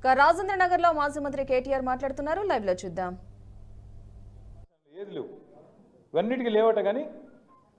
రాజేంద్ర నగర్ లో మాజీ మంత్రి కేటీఆర్ మాట్లాడుతున్నారు. లైవ్ లో చూద్దాం. ఏది లేవు ఇవన్నిటికీ లేవట కానీ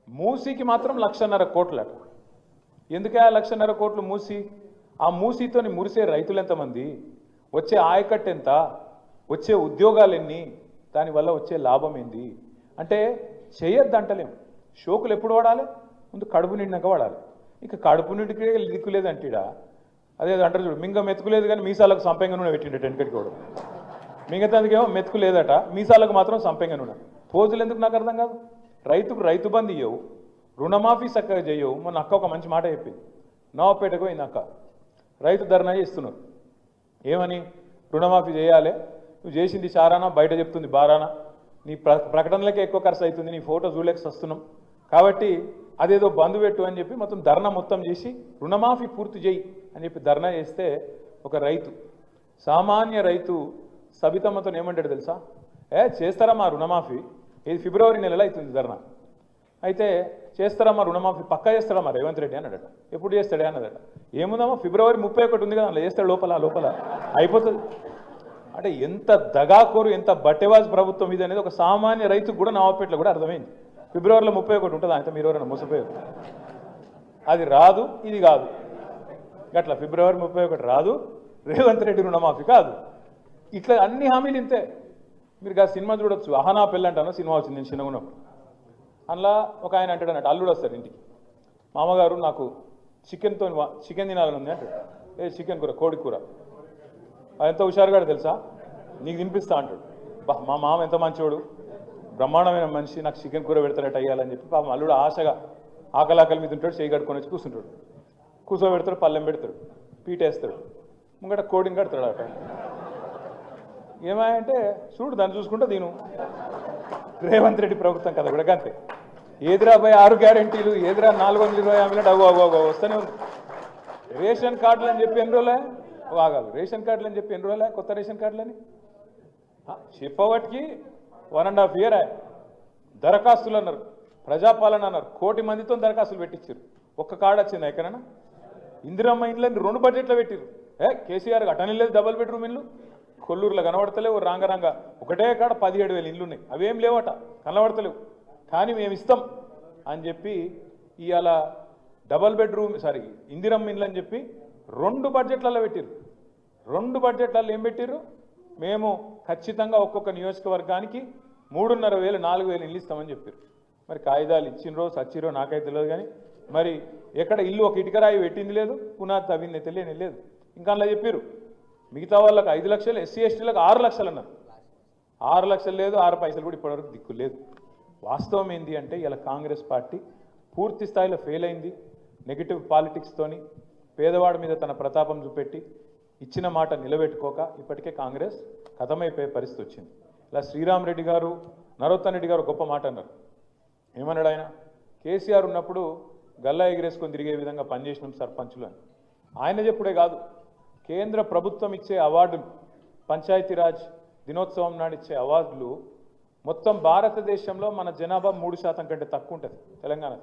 మూసీకి మాత్రం 1,50,000 కోట్లట. ఎందుకే 1,50,000 కోట్లు మూసి? ఆ మూసీతోని మురిసే రైతులు ఎంతమంది, వచ్చే ఆయకట్టు ఎంత, వచ్చే ఉద్యోగాలు ఎన్ని, దానివల్ల వచ్చే లాభం ఏంది అంటే చేయొద్దంటలేము. షోకులు ఎప్పుడు వాడాలి? ముందు కడుపు నిండాక వాడాలి. ఇక కడుపు నిండికి దిక్కులేదంటీడా అదే అంటారు చూడు, మింగ మెతుకులేదు కానీ మీసాలకు సంపెంగ నూనె పెట్టిండే టెన్కటికి కూడా. మిగతాదికేమో మెతుకు లేదట, మీసాలకు మాత్రం సంపెంగ నూనె. పోజులు ఎందుకు నాకు అర్థం కాదు. రైతుకు రైతు బంధు ఇవ్వవు, రుణమాఫీ చక్కగా చేయవు. మొన్న అక్క ఒక మంచి మాట చెప్పింది. నవాపేటకు పోయింది అక్క, రైతు ధర్నా చేస్తున్నారు. ఏమని? రుణమాఫీ చేయాలి, నువ్వు చేసింది చారానా, బయట చెప్తుంది బారానా, నీ ప్రకటనలకే ఎక్కువ ఖర్చు అవుతుంది, నీ ఫోటో చూడలేక వస్తున్నాం కాబట్టి అదేదో బంధు పెట్టు అని చెప్పి మొత్తం ధర్నా మొత్తం చేసి రుణమాఫీ పూర్తి చేయి అని చెప్పి ధర్నా చేస్తే ఒక రైతు, సామాన్య రైతు సబితమ్మతో ఏమంటాడు తెలుసా? చేస్తారా మా రుణమాఫీ? ఇది ఫిబ్రవరి నెలలో అవుతుంది ధర్నా. అయితే చేస్తారా మా రుణమాఫీ? పక్కా చేస్తాడా మా రేవంత్ రెడ్డి అన్నాడట. ఎప్పుడు చేస్తాడే అన్నదట. ఏముందమ్మా ఫిబ్రవరి 31 ఉంది కదా, అందులో చేస్తాడు, లోపల అయిపోతుంది. అంటే ఎంత దగాకోరు, ఎంత బట్టెవాజ్ ప్రభుత్వం ఇది అనేది ఒక సామాన్య రైతుకు కూడా నవాపేటలో కూడా అర్థమైంది. ఫిబ్రవరిలో 31 ఉంటుంది, అయితే మీరు ఎవరైనా మోసపోయారు. అది రాదు, ఇది కాదు. గట్లా ఫిబ్రవరి 31 రాదు, రేవంత్ రెడ్డి రుణమాఫీ కాదు. ఇట్లా అన్ని హామీలు ఇంతే. మీరు ఆ సినిమా చూడొచ్చు, అహనా పెళ్ళి అంటాను సినిమా వచ్చింది నేను చిన్నగా ఉన్నప్పుడు. అందులో ఒక ఆయన అంటాడు అన్నట్టు, అల్లుడు వస్తారు ఇంటికి, మామగారు నాకు చికెన్ తినాలని ఉంది అంటాడు. చికెన్ కూర, కోడి కూర. ఎంత హుషారుగా తెలుసా, నీకు తినిపిస్తా అంటాడు. మా మామ ఎంత మంచివాడు, బ్రహ్మాండమైన మనిషి, నాకు చికెన్ కూర పెడతాడట అయ్యాలని చెప్పి పాపం అల్లుడు ఆశగా ఆకలి మీద ఉంటాడు, చేయి కట్టుకొని వచ్చి కూర్చుంటాడు. కూర్చోబెడతాడు, పళ్ళెం పెడతాడు, పీటేస్తాడు, ముంగట కోడిని కడతాడు అట. ఏమాయంటే చూడు దాన్ని చూసుకుంటా దీను రేవంత్ రెడ్డి ప్రభుత్వం కదా కూడా అంతే. ఏదిరా పోయి 6 గ్యారెంటీలు, ఏదిరా 420 హామీలు, అవ్వ వస్తూనే ఉంది. రేషన్ కార్డులు అని చెప్పి ఎన్ని రోజులే ఆగాలి, రేషన్ కార్డులు అని చెప్పి ఎన్ని రోజులే కొత్త రేషన్ కార్డులని చెప్పవటికి 1.5 year దరఖాస్తులు అన్నారు, ప్రజాపాలన అన్నారు, 1 కోటి మందితో దరఖాస్తులు పెట్టించారు. ఒక్క కార్డు వచ్చింది ఎక్కడైనా? ఇందిరమ్మ ఇండ్లని 2 బడ్జెట్లో పెట్టిరు. కేసీఆర్ అటని లేదు, డబల్ బెడ్రూమ్ ఇల్లు కొల్లూరులో కనబడతలేవు, రాంగ ఒకటే కాడ 17,000 ఇల్లు ఉన్నాయి, అవేం లేవట, కనబడతలేవు. కానీ మేము ఇస్తాం అని చెప్పి ఇవాళ డబల్ బెడ్రూమ్ ఇందిరమ్మ ఇండ్లు అని చెప్పి 2 బడ్జెట్లలో పెట్టిరు. 2 బడ్జెట్లలో ఏం పెట్టిరు? మేము ఖచ్చితంగా ఒక్కొక్క నియోజకవర్గానికి 3,500 4,000 ఇల్లు ఇస్తామని చెప్పారు. మరి కాగితాలు ఇచ్చినరో సచ్చిరో నాకైతే తెలియదు, కానీ మరి ఎక్కడ ఇల్లు ఒక ఇటుకరాయి పెట్టింది లేదు, పునాది తవ్వింది తెలియని లేదు. ఇంకా అలా చెప్పారు మిగతా వాళ్ళకి 5 లక్షలు, ఎస్సీ ఎస్టీలకు 6 లక్షలు అన్నారు. 6 లక్షలు లేదు, 6 పైసలు కూడా ఇప్పటివరకు దిక్కు లేదు. వాస్తవం ఏంటి అంటే ఇలా కాంగ్రెస్ పార్టీ పూర్తి స్థాయిలో ఫెయిల్ అయింది. నెగిటివ్ పాలిటిక్స్తోని పేదవాడి మీద తన ప్రతాపం చూపెట్టి ఇచ్చిన మాట నిలబెట్టుకోక ఇప్పటికే కాంగ్రెస్ ఖతమైపోయే పరిస్థితి వచ్చింది. ఇలా శ్రీరామ్ రెడ్డి గారు, నరోత్తమ్ రెడ్డి గారు గొప్ప మాట అన్నారు. ఏమన్నాడు ఆయన? కేసీఆర్ ఉన్నప్పుడు గల్లా ఎగిరేసుకొని తిరిగే విధంగా పనిచేసినాం సర్పంచులు అని. ఆయన చెప్పుడే కాదు, కేంద్ర ప్రభుత్వం ఇచ్చే అవార్డులు, పంచాయతీరాజ్ దినోత్సవం నాడు ఇచ్చే అవార్డులు మొత్తం భారతదేశంలో మన జనాభా 3% కంటే తక్కువ ఉంటుంది తెలంగాణ.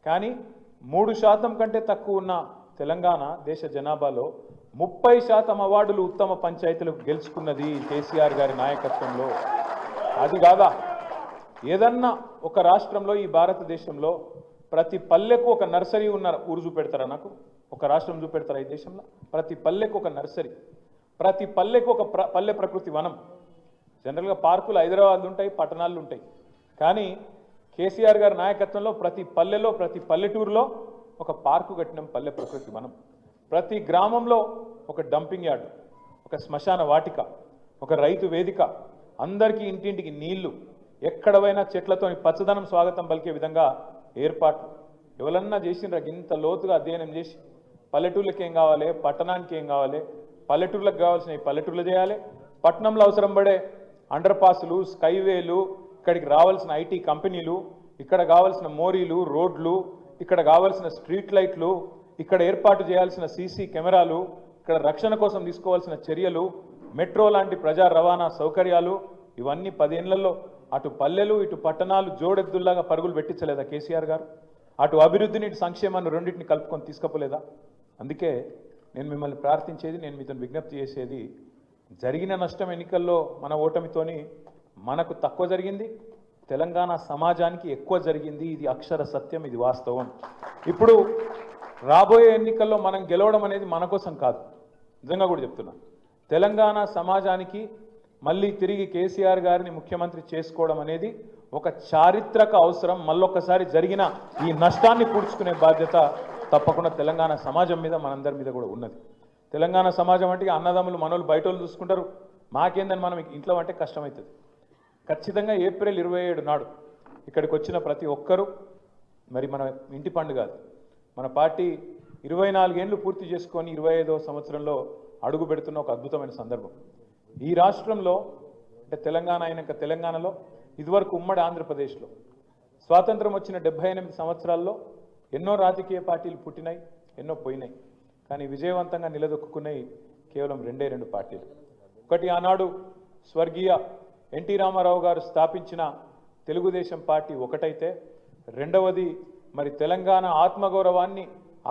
కానీ 3% కంటే తక్కువ ఉన్న తెలంగాణ దేశ జనాభాలో 30% అవార్డులు ఉత్తమ పంచాయతీలకు గెలుచుకున్నది కేసీఆర్ గారి నాయకత్వంలో. అది కాదా? ఏదన్నా ఒక రాష్ట్రంలో, ఈ భారతదేశంలో ప్రతి పల్లెకు ఒక నర్సరీ ఉన్న ఊరు చూపెడతారా? నాకు ఒక రాష్ట్రం చూపెడతారా ఈ దేశంలో? ప్రతి పల్లెకు ఒక నర్సరీ, ప్రతి పల్లెకు ఒక పల్లె ప్రకృతి వనం. జనరల్గా పార్కులు హైదరాబాద్లో ఉంటాయి, పట్టణాల్లో ఉంటాయి. కానీ కేసీఆర్ గారి నాయకత్వంలో ప్రతి పల్లెలో, ప్రతి పల్లెటూరులో ఒక పార్కు కట్టినాం, పల్లె ప్రకృతి వనం. ప్రతి గ్రామంలో ఒక డంపింగ్ యార్డు, ఒక శ్మశాన వాటిక, ఒక రైతు వేదిక, అందరికీ ఇంటింటికి నీళ్లు, ఎక్కడ పోయినా చెట్లతోని పచ్చదనం స్వాగతం పలికే విధంగా ఏర్పాట్లు. ఎవరన్నా చేసినరా ఇంత లోతుగా అధ్యయనం చేసి పల్లెటూర్లకు ఏం కావాలి, పట్టణానికి ఏం కావాలి, పల్లెటూర్లకు కావాల్సిన పల్లెటూర్లు చేయాలి, పట్టణంలో అవసరం పడే అండర్ పాసులు, స్కైవేలు, ఇక్కడికి రావాల్సిన ఐటీ కంపెనీలు, ఇక్కడ కావాల్సిన మోరీలు, రోడ్లు, ఇక్కడ కావాల్సిన స్ట్రీట్ లైట్లు, ఇక్కడ ఏర్పాటు చేయాల్సిన సీసీ కెమెరాలు, ఇక్కడ రక్షణ కోసం తీసుకోవాల్సిన చర్యలు, మెట్రో లాంటి ప్రజా రవాణా సౌకర్యాలు, ఇవన్నీ 10 ఏళ్లలో అటు పల్లెలు ఇటు పట్టణాలు జోడెద్దుల్లాగా పరుగులు పెట్టించలేదా కేసీఆర్ గారు? అటు అభివృద్ధిని ఇటు సంక్షేమాన్ని రెండింటిని కలుపుకొని తీసుకపోలేదా? అందుకే నేను మిమ్మల్ని ప్రార్థించేది, నేను మీతో విజ్ఞప్తి చేసేది, జరిగిన నష్టం ఎన్నికల్లో మన ఓటమితోని మనకు తక్కువ జరిగింది, తెలంగాణ సమాజానికి ఎక్కువ జరిగింది. ఇది అక్షర సత్యం, ఇది వాస్తవం. ఇప్పుడు రాబోయే ఎన్నికల్లో మనం గెలవడం అనేది మన కోసం కాదు, నిజంగా కూడా చెప్తున్నా. తెలంగాణ సమాజానికి మళ్ళీ తిరిగి కేసీఆర్ గారిని ముఖ్యమంత్రి చేసుకోవడం అనేది ఒక చారిత్రక అవసరం. మళ్ళొక్కసారి జరిగిన ఈ నష్టాన్ని పూడ్చుకునే బాధ్యత తప్పకుండా తెలంగాణ సమాజం మీద, మనందరి మీద కూడా ఉన్నది. తెలంగాణ సమాజం అంటే అన్నదమ్ములు మనోళ్ళు బయట వాళ్ళు చూసుకుంటారు, మాకేందని మనం ఇంట్లో అంటే కష్టమవుతుంది. ఖచ్చితంగా ఏప్రిల్ 27 నాడు ఇక్కడికి వచ్చిన ప్రతి ఒక్కరూ మరి మన ఇంటి పండుగ, మన పార్టీ 24 ఏళ్ళు పూర్తి చేసుకొని 25వ సంవత్సరంలో అడుగు పెడుతున్న ఒక అద్భుతమైన సందర్భం. ఈ రాష్ట్రంలో అంటే తెలంగాణ అయినాక తెలంగాణలో ఇదివరకు ఉమ్మడి ఆంధ్రప్రదేశ్లో స్వాతంత్రం వచ్చిన 78 సంవత్సరాల్లో ఎన్నో రాజకీయ పార్టీలు పుట్టినాయి, ఎన్నో పోయినాయి. కానీ విజయవంతంగా నిలదొక్కున్నాయి కేవలం 2 పార్టీలు. ఒకటి ఆనాడు స్వర్గీయ ఎన్టీ రామారావు గారు స్థాపించిన తెలుగుదేశం పార్టీ ఒకటైతే, రెండవది మరి తెలంగాణ ఆత్మగౌరవాన్ని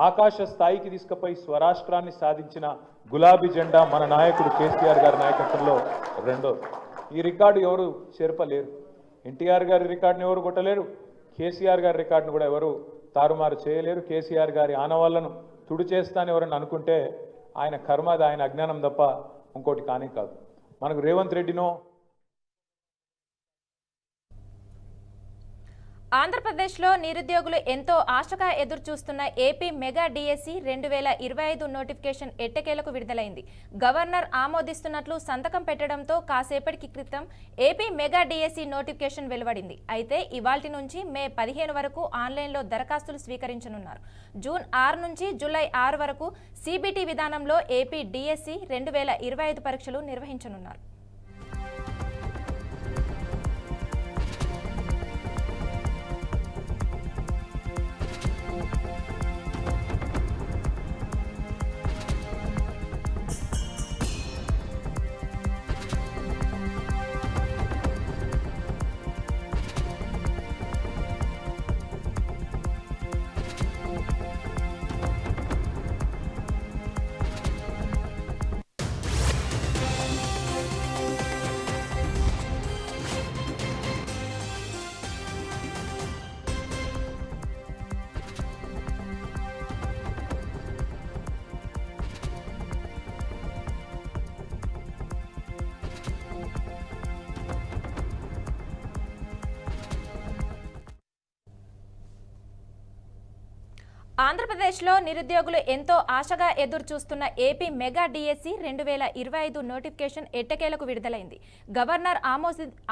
ఆకాశ స్థాయికి తీసుకుపోయి స్వరాష్ట్రాన్ని సాధించిన గులాబీ జెండా మన నాయకుడు కేసీఆర్ గారి నాయకత్వంలో రెండోది. ఈ రికార్డు ఎవరు చెరపలేరు. ఎన్టీఆర్ గారి రికార్డుని ఎవరు కొట్టలేరు, కేసీఆర్ గారి రికార్డును కూడా ఎవరు తారుమారు చేయలేరు. కేసీఆర్ గారి ఆనవాళ్లను తుడి చేస్తానని ఎవరన్నా అనుకుంటే ఆయన కర్మది, ఆయన అజ్ఞానం తప్ప ఇంకోటి కానే కాదు. మనకు రేవంత్ రెడ్డినో ఆంధ్రప్రదేశ్లో నిరుద్యోగులు ఎంతో ఆశగా ఎదురుచూస్తున్న ఏపీ మెగా డిఎస్సి 2025 నోటిఫికేషన్ ఎట్టకేలకు విడుదలైంది. గవర్నర్ ఆమోదిస్తున్నట్లు సంతకం పెట్టడంతో కాసేపటి క్రితం ఏపీ మెగా డిఎస్సి నోటిఫికేషన్ వెలువడింది. అయితే ఇవాల్టి నుంచి మే 15 వరకు ఆన్లైన్లో దరఖాస్తులు స్వీకరించనున్నారు. జూన్ 6 నుంచి జూలై 6 వరకు సిబిటి విధానంలో ఏపీ డిఎస్సి 2025 పరీక్షలు నిర్వహించనున్నారు. ఆంధ్రప్రదేశ్లో నిరుద్యోగులు ఎంతో ఆశగా ఎదురుచూస్తున్న ఏపీ మెగా డిఎస్సి 2025 నోటిఫికేషన్ ఎట్టకేలకు విడుదలైంది. గవర్నర్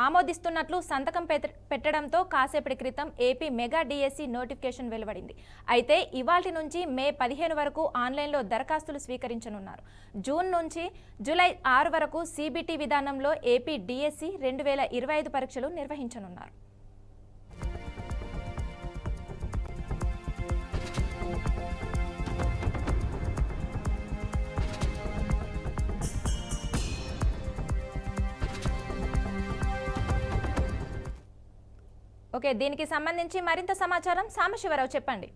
ఆమోదిస్తున్నట్లు సంతకం పెట్టడంతో కాసేపటి క్రితం ఏపీ మెగా డిఎస్సి నోటిఫికేషన్ వెలువడింది. అయితే ఇవాల్టి నుంచి మే 15 వరకు ఆన్లైన్లో దరఖాస్తులు స్వీకరించనున్నారు. జూన్ నుంచి జూలై 6 వరకు సిబిటి విధానంలో ఏపీ డిఎస్సి 2025 పరీక్షలు నిర్వహించనున్నారు. ఓకే, దీనికి సంబంధించి మరింత సమాచారం సాంబశివరావు చెప్పండి.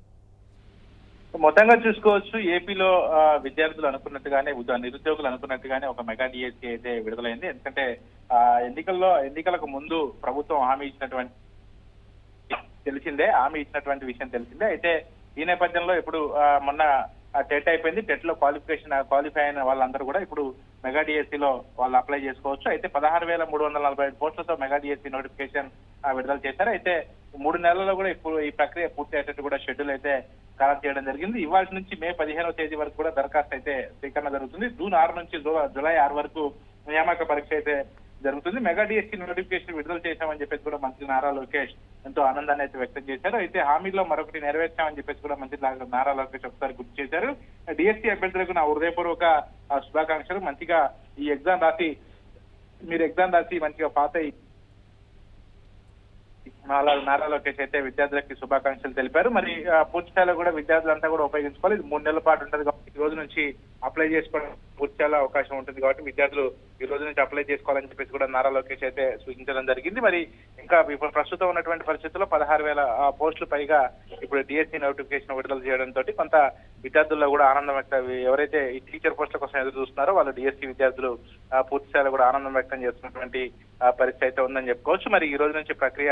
మొత్తంగా చూసుకోవచ్చు, ఏపీలో విద్యార్థులు అనుకున్నట్టుగానే నిరుద్యోగులు అనుకున్నట్టుగానే ఒక మెగా డిఎస్సి అయితే విడుదలైంది. ఎందుకంటే ఎన్నికలకు ముందు ప్రభుత్వం హామీ ఇచ్చినటువంటి విషయం తెలిసిందే. అయితే ఈ నేపథ్యంలో ఇప్పుడు మొన్న టెట్ అయిపోయింది. టెట్ లో క్వాలిఫై అయిన వాళ్ళందరూ కూడా ఇప్పుడు మెగా డిఎస్సిలో వాళ్ళు అప్లై చేసుకోవచ్చు. అయితే 16,345 పోస్టులతో మెగా డిఎస్సి నోటిఫికేషన్ విడుదల చేశారు. అయితే 3 నెలల్లో కూడా ఇప్పుడు ఈ ప్రక్రియ పూర్తి అయ్యేటట్టు కూడా షెడ్యూల్ అయితే ఖరారు చేయడం జరిగింది. ఇవాళ నుంచి మే 15వ తేదీ వరకు కూడా దరఖాస్తు అయితే స్వీకరణ జరుగుతుంది. జూన్ 6 నుంచి జూలై 6 వరకు నియామక పరీక్ష అయితే జరుగుతుంది. మెగా డిఎస్సి నోటిఫికేషన్ విడుదల చేశామని చెప్పేసి కూడా మంత్రి నారా లోకేష్ ఎంతో ఆనందాన్ని అయితే వ్యక్తం చేశారు. అయితే హామీలో మరొకటి నెరవేర్చామని చెప్పేసి కూడా మంత్రి నారా లోకేష్ ఒకసారి గుర్తు చేశారు. డిఎస్సి అభ్యర్థులకు నా హృదయపూర్వక శుభాకాంక్షలు. మంచిగా ఈ ఎగ్జామ్ రాసి మంచిగా పాస్ అయ్యి నారా లోకేష్ అయితే విద్యార్థులకి శుభాకాంక్షలు తెలిపారు. మరి పూర్తి స్థాయిలో కూడా విద్యార్థులంతా కూడా ఉపయోగించుకోవాలి. ఇది 3 నెలల పాటు ఉంటుంది కాబట్టి ఈ రోజు నుంచి అప్లై చేసుకోవడం పూర్తి స్థాయిలో అవకాశం ఉంటుంది కాబట్టి విద్యార్థులు ఈ రోజు నుంచి అప్లై చేసుకోవాలని చెప్పేసి కూడా నారా లోకేష్ అయితే సూచించడం జరిగింది. మరి ఇంకా ఇప్పుడు ప్రస్తుతం ఉన్నటువంటి పరిస్థితుల్లో 16,000 పోస్టులు పైగా ఇప్పుడు డిఎస్సి నోటిఫికేషన్ విడుదల చేయడంతో కొంత విద్యార్థుల్లో కూడా ఆనందం వ్యక్తం, ఎవరైతే ఈ టీచర్ పోస్టుల కోసం ఎదురు చూస్తున్నారో వాళ్ళు డిఎస్సి విద్యార్థులు పూర్తి స్థాయిలో కూడా ఆనందం వ్యక్తం చేస్తున్నటువంటి పరిస్థితి అయితే ఉందని చెప్పుకోవచ్చు. మరి ఈ రోజు నుంచి ప్రక్రియ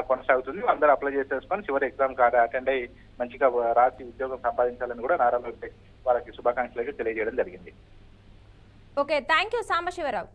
కొనసాగుతుంది. అందరూ అప్లై చేసేసుకొని చివరి ఎగ్జామ్ అటెండ్ అయ్యి మంచిగా రాసి ఉద్యోగం సంపాదించాలని కూడా నారా లోకేష్ వాళ్ళకి శుభాకాంక్షలు తెలియజేయడం జరిగింది. Okay, thank you Sambasivarao.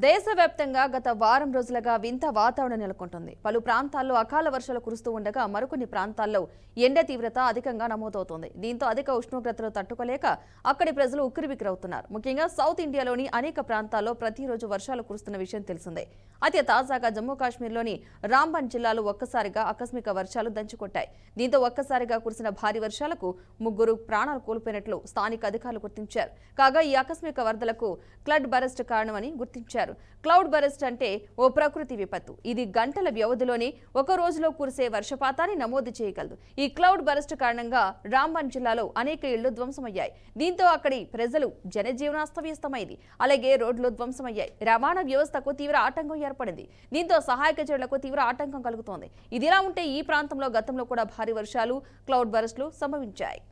దేశవ్యాప్తంగా గత వారం రోజులుగా వింత వాతావరణం నెలకొంటుంది. పలు ప్రాంతాల్లో అకాల వర్షాలు కురుస్తూ ఉండగా మరికొన్ని ప్రాంతాల్లో ఎండ తీవ్రత అధికంగా నమోదవుతోంది. దీంతో అధిక ఉష్ణోగ్రతలు తట్టుకోలేక అక్కడి ప్రజలు ఉక్కిరిబిక్కిరవుతున్నారు. ముఖ్యంగా సౌత్ ఇండియాలోని అనేక ప్రాంతాల్లో ప్రతిరోజు వర్షాలు కురుస్తున్న విషయం తెలిసిందే. అయితే తాజాగా జమ్మూ కాశ్మీర్లోని రాంబన్ జిల్లాలో ఒక్కసారిగా ఆకస్మిక వర్షాలు దంచుకొట్టాయి. దీంతో ఒక్కసారిగా కురిసిన భారీ వర్షాలకు 3 ప్రాణాలు కోల్పోయినట్లు స్థానిక అధికారులు గుర్తించారు. కాగా ఈ ఆకస్మిక వరదలకు క్లడ్ బరస్ట్ కారణమని గుర్తించారు. క్లౌడ్ బరస్ట్ అంటే ఓ ప్రకృతి విపత్తు. ఇది గంటల వ్యవధిలోనే ఒక రోజులో కురిసే వర్షపాతాన్ని నమోదు చేయగలదు. ఈ క్లౌడ్ బరస్ట్ కారణంగా రాంబన్ జిల్లాలో అనేక ఇళ్లు ధ్వంసమయ్యాయి. దీంతో అక్కడి ప్రజలు జనజీవనం అస్తవ్యస్తమైంది. అలాగే రోడ్లు ధ్వంసమయ్యాయి. రవాణా వ్యవస్థకు తీవ్ర ఆటంకం ఏర్పడింది. దీంతో సహాయక చర్యలకు తీవ్ర ఆటంకం కలుగుతోంది. ఇదిలా ఉంటే ఈ ప్రాంతంలో గతంలో కూడా భారీ వర్షాలు, క్లౌడ్ బరస్ట్లు సంభవించాయి.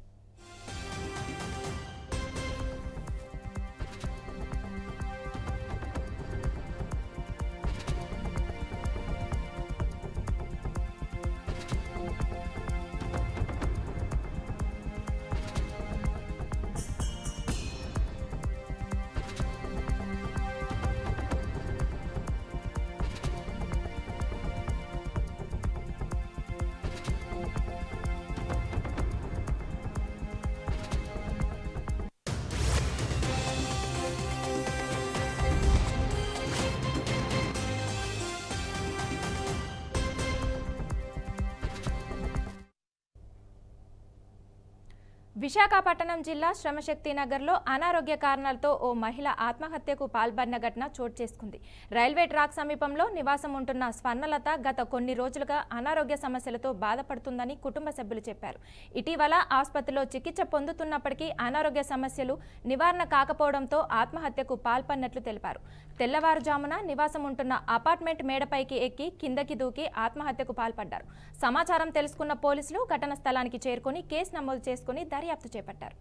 విశాఖపట్నం జిల్లా శ్రమశక్తి నగర్లో అనారోగ్య కారణాలతో ఓ మహిళ ఆత్మహత్యకు పాల్పడిన ఘటన చోటు చేసుకుంది. రైల్వే ట్రాక్ సమీపంలో నివాసం ఉంటున్న స్వర్ణలత గత కొన్ని రోజులుగా అనారోగ్య సమస్యలతో బాధపడుతుందని కుటుంబ సభ్యులు చెప్పారు. ఇటీవల ఆసుపత్రిలో చికిత్స పొందుతున్నప్పటికీ అనారోగ్య సమస్యలు నివారణ కాకపోవడంతో ఆత్మహత్యకు పాల్పడినట్లు తెలిపారు. తెల్లవారుజామున నివాసం ఉంటున్న అపార్ట్మెంట్ మేడపైకి ఎక్కి కిందకి దూకి ఆత్మహత్యకు పాల్పడ్డారు. సమాచారం తెలుసుకున్న పోలీసులు ఘటన స్థలానికి చేరుకుని కేసు నమోదు చేసుకుని దర్యాప్తు చేపట్టారు.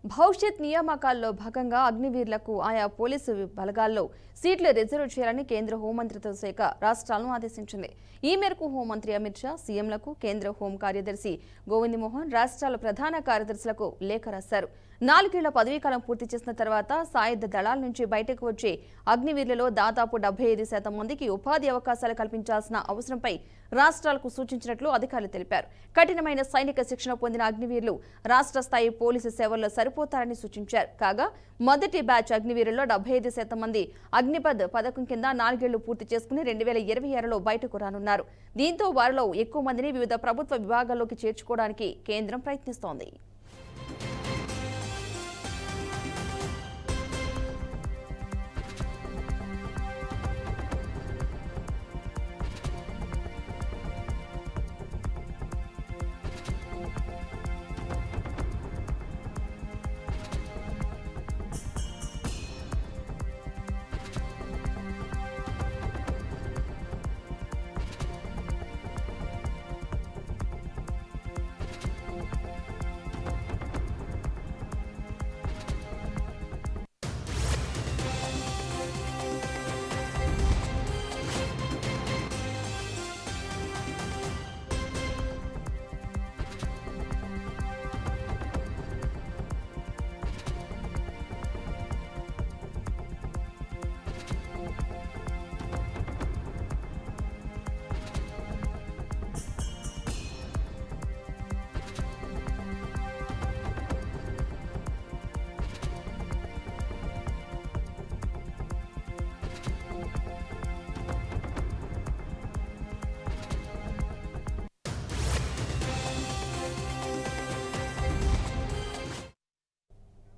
భవిష్యత్ నియామకాల్లో భాగంగా అగ్నివీరులకు ఆయా పోలీసు బలగాల్లో సీట్లు రిజర్వ్ చేయాలని కేంద్ర హోంమంత్రిత్వ శాఖ రాష్ట్రాలను ఆదేశించింది. ఈ మేరకు హోంమంత్రి అమిత్ షా సీఎంలకు, కేంద్ర హోం కార్యదర్శి గోవింద్ మోహన్ రాష్ట్రాల ప్రధాన కార్యదర్శులకు లేఖ రాశారు. 4 ఏళ్ల పదవీకాలం పూర్తి చేసిన తర్వాత సాయుధ దళాల నుంచి బయటకు వచ్చే అగ్నివీరులలో దాదాపు 75% మందికి ఉపాధి అవకాశాలు కల్పించాల్సిన అవసరంపై రాష్ట్రాలకు సూచించినట్లు అధికారులు తెలిపారు. కఠినమైన సైనిక శిక్షణ పొందిన అగ్నివీరులు రాష్ట్ర స్థాయి పోలీసు సేవల్లో సరిపోతారని సూచించారు. కాగా మొదటి బ్యాచ్ అగ్నివీరుల్లో 75% మంది అగ్నిపథ్ పథకం కింద 4 ఏళ్లు పూర్తి చేసుకుని 2026లో బయటకు రానున్నారు. దీంతో వారిలో ఎక్కువ మందిని వివిధ ప్రభుత్వ విభాగాల్లోకి చేర్చుకోవడానికి కేంద్రం ప్రయత్నిస్తోంది.